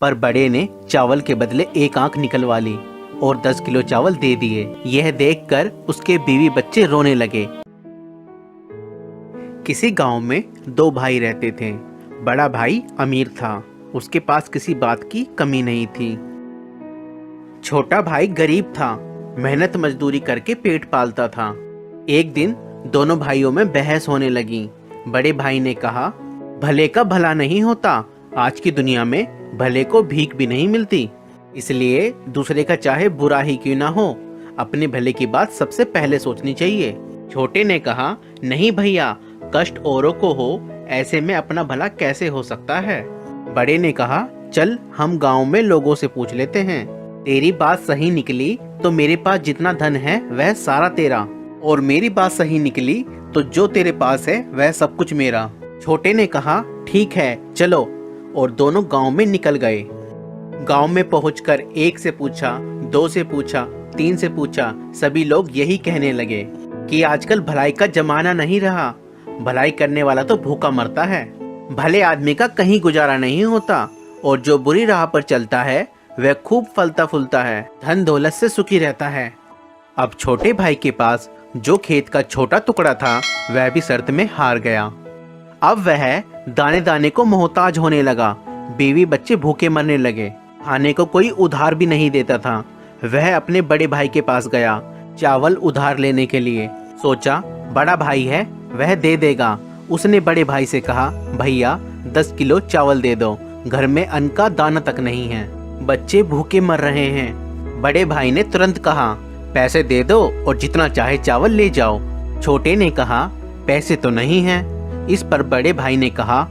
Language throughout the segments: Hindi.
पर बड़े ने चावल के बदले एक आंख निकलवा ली और 10 किलो चावल दे दिए। यह देखकर उसके बीवी बच्चे रोने लगे। किसी गांव में 2 भाई रहते थे। बड़ा भाई अमीर था, उसके पास किसी बात की कमी नहीं थी। छोटा भाई गरीब था, मेहनत मजदूरी करके पेट पालता था। एक दिन दोनों भाइयों में बहस होने लगी। बड़े भाई ने कहा, भले का भला नहीं होता, आज की दुनिया में भले को भीख भी नहीं मिलती, इसलिए दूसरे का चाहे बुरा ही क्यों ना हो, अपने भले की बात सबसे पहले सोचनी चाहिए। छोटे ने कहा, नहीं भैया, कष्ट औरों को हो ऐसे में अपना भला कैसे हो सकता है। बड़े ने कहा, चल हम गांव में लोगों से पूछ लेते हैं, तेरी बात सही निकली तो मेरे पास जितना धन है वह सारा तेरा, और मेरी बात सही निकली तो जो तेरे पास है वह सब कुछ मेरा। छोटे ने कहा, ठीक है चलो, और दोनों गांव में निकल गए। गांव में पहुंचकर 1 से पूछा, 2 से पूछा, 3 से पूछा, सभी लोग यही कहने लगे कि आजकल भलाई का जमाना नहीं रहा, भलाई करने वाला तो भूखा मरता है, भले आदमी का कहीं गुजारा नहीं होता, और जो बुरी राह पर चलता है वह खूब फलता फूलता है, धन दौलत से सुखी रहता है। अब छोटे भाई के पास जो खेत का छोटा टुकड़ा था वह भी शर्त में हार गया। अब वह दाने दाने को मोहताज होने लगा, बीवी बच्चे भूखे मरने लगे, खाने को कोई उधार भी नहीं देता था। वह अपने बड़े भाई के पास गया चावल उधार लेने के लिए। सोचा बड़ा भाई है वह दे देगा। उसने बड़े भाई से कहा, भैया 10 किलो चावल दे दो, घर में अन्न का दाना तक नहीं है, बच्चे भूखे मर रहे हैं। बड़े भाई ने तुरंत कहा, पैसे दे दो और जितना चाहे चावल ले जाओ। छोटे ने कहा, पैसे तो नहीं हैं। इस पर बड़े भाई ने कहा,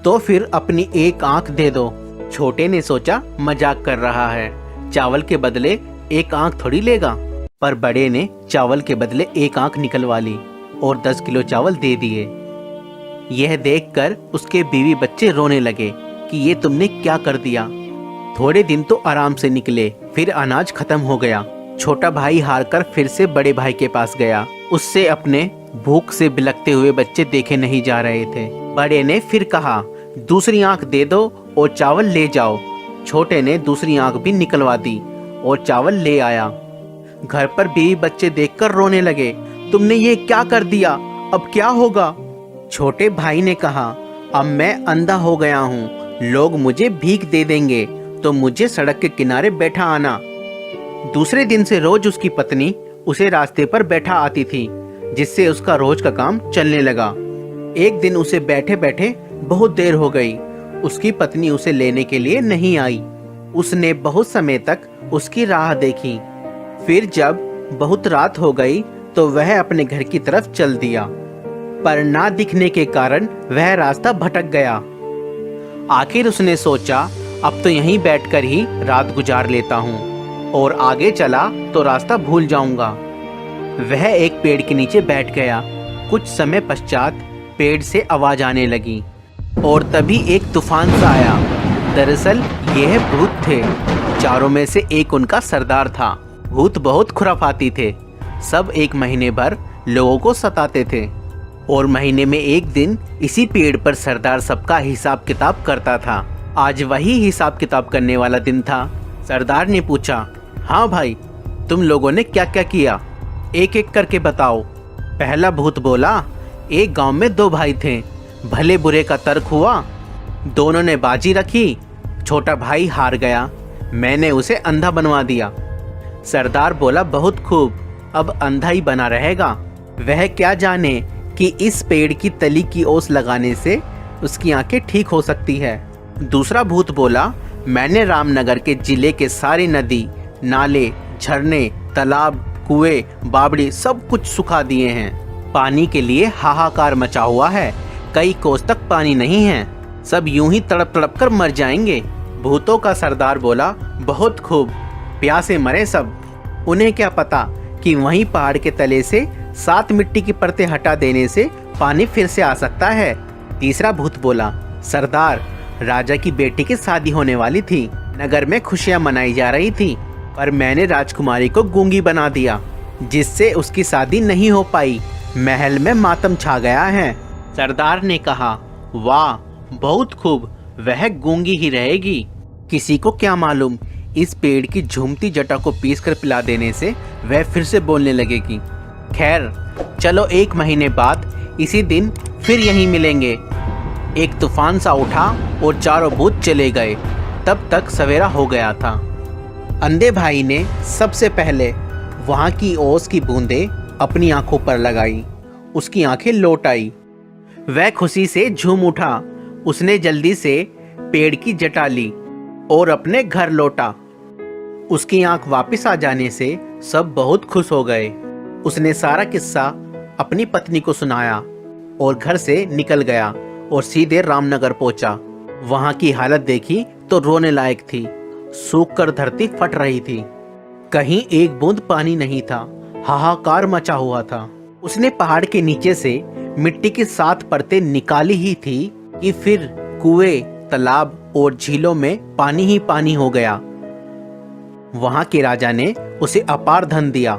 तो फिर अपनी एक आंख दे दो। छोटे ने सोचा मजाक कर रहा है, चावल के बदले एक आंख थोड़ी लेगा। पर बड़े ने चावल के बदले एक आंख निकलवा ली और 10 किलो चावल दे दिए। यह देखकर उसके बीवी बच्चे रोने लगे कि ये तुमने क्या कर दिया। थोड़े दिन तो आराम से निकले, फिर अनाज खत्म हो गया। छोटा भाई हारकर फिर से बड़े भाई के पास गया। उससे अपने भूख से बिलखते हुए बच्चे देखे नहीं जा रहे थे। बड़े ने फिर कहा, दूसरी आंख दे दो और चावल ले जाओ। छोटे ने दूसरी आंख भी निकलवा दी और चावल ले आया। घर पर बीवी बच्चे देखकर रोने लगे, तुमने ये क्या कर दिया, अब क्या होगा। छोटे भाई ने कहा, अब मैं अंधा हो गया हूँ, लोग मुझे भीख दे देंगे तो मुझे सड़क के किनारे बैठा आना। दूसरे दिन से रोज उसकी पत्नी उसे रास्ते पर बैठा आती थी, जिससे उसका रोज का काम चलने लगा। एक दिन उसे बैठे बैठे बहुत देर हो गई। उसकी पत्नी उसे लेने के लिए नहीं आई। उसने बहुत समय तक उसकी राह देखी। फिर जब बहुत रात हो गई तो वह अपने घर की तरफ चल दिया, पर ना दिखने के कारण वह रास्ता भटक गया। आखिर उसने सोचा, अब तो यहीं बैठकर ही रात गुजार लेता हूँ, और आगे चला तो रास्ता भूल जाऊंगा। वह एक पेड़ के नीचे बैठ गया। कुछ समय पश्चात पेड़ से आवाज आने लगी और तभी एक तूफान सा आया। दरअसल यह भूत थे। चारों में से एक उनका सरदार था। भूत बहुत खुराफाती थे। सब 1 महीने भर लोगों को सताते थे, और महीने में एक दिन इसी पेड़ पर सरदार सबका हिसाब किताब करता था। आज वही हिसाब किताब करने वाला दिन था। सरदार ने पूछा, हाँ भाई, तुम लोगों ने क्या क्या किया, एक एक करके बताओ। पहला भूत बोला, एक गांव में 2 भाई थे, भले बुरे का तर्क हुआ, दोनों ने बाजी रखी, छोटा भाई हार गया, मैंने उसे अंधा बनवा दिया। सरदार बोला, बहुत खूब, अब अंधा ही बना रहेगा। वह क्या जाने कि इस पेड़ की तली की ओस लगाने से उसकी आंखें ठीक हो सकती है। दूसरा भूत बोला, मैंने रामनगर के जिले के सारी नदी, नाले, झरने, तालाब, कुएं, बावड़ी सब कुछ सुखा दिए हैं। पानी के लिए हाहाकार मचा हुआ है, कई कोस तक पानी नहीं है, सब यूं ही तड़प तड़प कर मर जाएंगे। भूतों का सरदार बोला, बहुत खूब, प्यासे मरे सब, उन्हें क्या पता कि वहीं पहाड़ के तले से 7 मिट्टी की परतें हटा देने से पानी फिर से आ सकता है। तीसरा भूत बोला, सरदार, राजा की बेटी की शादी होने वाली थी, नगर में खुशियां मनाई जा रही थी, पर मैंने राजकुमारी को गूंगी बना दिया, जिससे उसकी शादी नहीं हो पाई। महल में मातम छा गया है। सरदार ने कहा, वाह, बहुत खूब, वह गूंगी ही रहेगी। किसी को क्या मालूम, इस पेड़ की झूमती जटा को पीस कर पिला देने से वह फिर से बोलने लगेगी। खैर चलो, 1 महीने बाद इसी दिन फिर यहीं मिलेंगे। एक तूफान सा उठा और चारों भूत चले गए। तब तक सवेरा हो गया था। अंधे भाई ने सबसे पहले वहाँ की ओस की बूंदें अपनी आंखों पर लगाई। उसकी आंखें लौट आई। वह खुशी से झूम उठा। उसने जल्दी से पेड़ की जटा ली और अपने घर लौटा। उसकी आंख वापस आ जाने से सब बहुत खुश हो गए। उसने सारा किस्सा अपनी पत्नी को सुनाया और घर से निकल गया और सीधे रामनगर पहुंचा। वहां की हालत देखी तो रोने लायक थी। सूख कर धरती फट रही थी। कहीं एक बूंद पानी नहीं था। हाहाकार मचा हुआ था। उसने पहाड़ के नीचे से मिट्टी की 7 परतें निकाली ही थी कि फिर कुएं, तालाब और झीलों में पानी ही पानी हो गया। वहां के राजा ने उसे अपार धन दिया।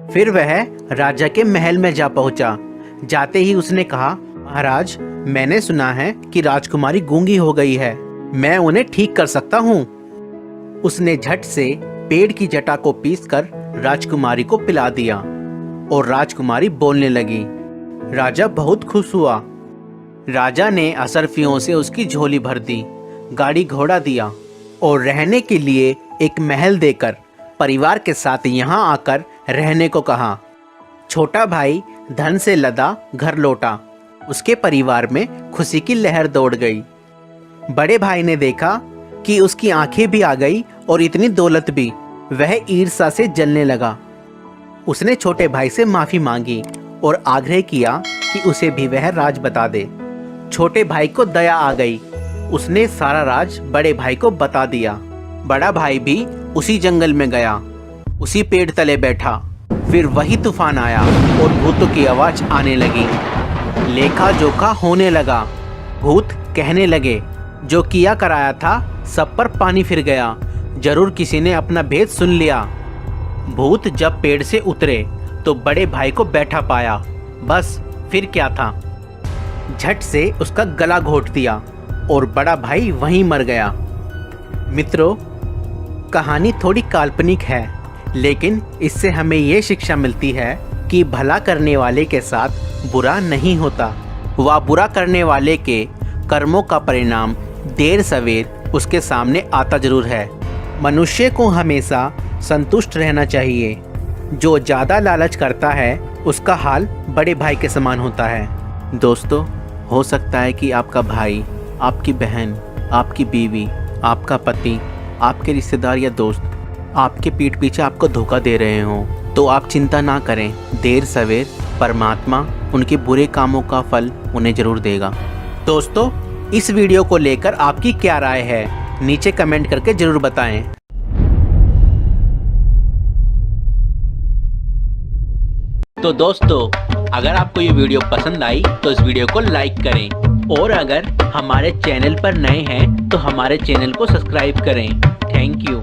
फिर वह राजा के महल में जा पहुंचा। जाते ही उसने कहा, महाराज, मैंने सुना है कि राजकुमारी गूंगी हो गई है। मैं उन्हें ठीक कर सकता हूँ। उसने झट से पेड़ की जटा को पीसकर राजकुमारी को पिला दिया और राजकुमारी बोलने लगी। राजा बहुत खुश हुआ। राजा ने असरफियों से उसकी झोली भर दी, गाड़ी घोड़ा दिया और रहने के लिए एक महल देकर परिवार के साथ यहाँ आकर रहने को कहा। छोटा भाई धन से लदा घर लौटा। उसके परिवार में खुशी की लहर दौड़ गई। बड़े भाई ने देखा कि उसकी आंखें भी आ गई और इतनी दौलत भी। वह ईर्ष्या से जलने लगा। उसने छोटे भाई से माफी मांगी और आग्रह किया कि उसे भी वह राज बता दे। छोटे भाई को दया आ गई। उसने सारा राज बड़े भाई को बता दिया। बड़ा भाई भी उसी जंगल में गया, उसी पेड़ तले बैठा। फिर वही तूफान आया और भूतों की आवाज आने लगी। लेखा जोखा होने लगा। भूत कहने लगे, जो किया कराया था सब पर पानी फिर गया। जरूर किसी ने अपना भेद सुन लिया। भूत जब पेड़ से उतरे तो बड़े भाई को बैठा पाया। बस फिर क्या था, झट से उसका गला घोंट दिया और बड़ा भाई वहीं मर गया। मित्रों, कहानी थोड़ी काल्पनिक है, लेकिन इससे हमें ये शिक्षा मिलती है कि भला करने वाले के साथ बुरा नहीं होता। वह बुरा करने वाले के कर्मों का परिणाम देर सवेर उसके सामने आता जरूर है। मनुष्य को हमेशा संतुष्ट रहना चाहिए। जो ज़्यादा लालच करता है उसका हाल बड़े भाई के समान होता है। दोस्तों, हो सकता है कि आपका भाई, आपकी बहन, आपकी बीवी, आपका पति, आपके रिश्तेदार या दोस्त आपके पीठ पीछे आपको धोखा दे रहे हों, तो आप चिंता ना करें। देर सवेर परमात्मा उनके बुरे कामों का फल उन्हें जरूर देगा। दोस्तों, इस वीडियो को लेकर आपकी क्या राय है, नीचे कमेंट करके जरूर बताएं। तो दोस्तों, अगर आपको ये वीडियो पसंद आई तो इस वीडियो को लाइक करें और अगर हमारे चैनल पर नए हैं तो हमारे चैनल को सब्सक्राइब करें। Thank you.